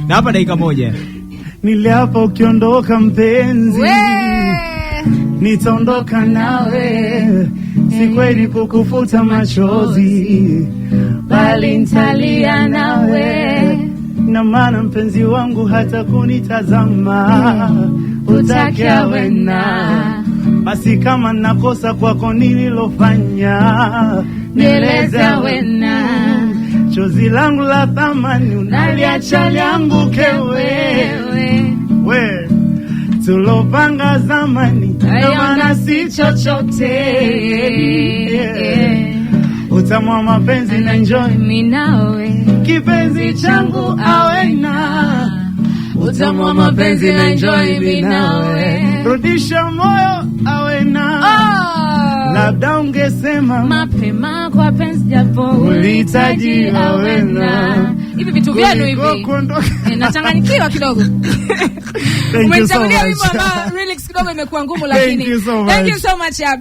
Na hapa dakika moja. Niliapa ukiondoka mpenzi, nitaondoka nawe. Si kweli kukufuta machozi, bali nitalia nawe. Na maana mpenzi wangu hata kunitazama utaki awe na. Basi kama nakosa kwako nililofanya, nieleze awe na. Chozi langu la thamani unaliacha lianguke wewe. Tulopanga zamani maana si chochote. Utamu wa mapenzi na enjoy mimi nawe, kipenzi changu awe na. utamu wa mapenzi na enjoy mimi nawe, rudisha moyo awe na. Labda ungesema mapema kwa penzi japo ulihitaji awe na. Hivi vitu vyenu hivi nachanganyikiwa kidogo. Umechagulia wimbo ambao lyrics kidogo imekuwa ngumu, lakini thank you so much.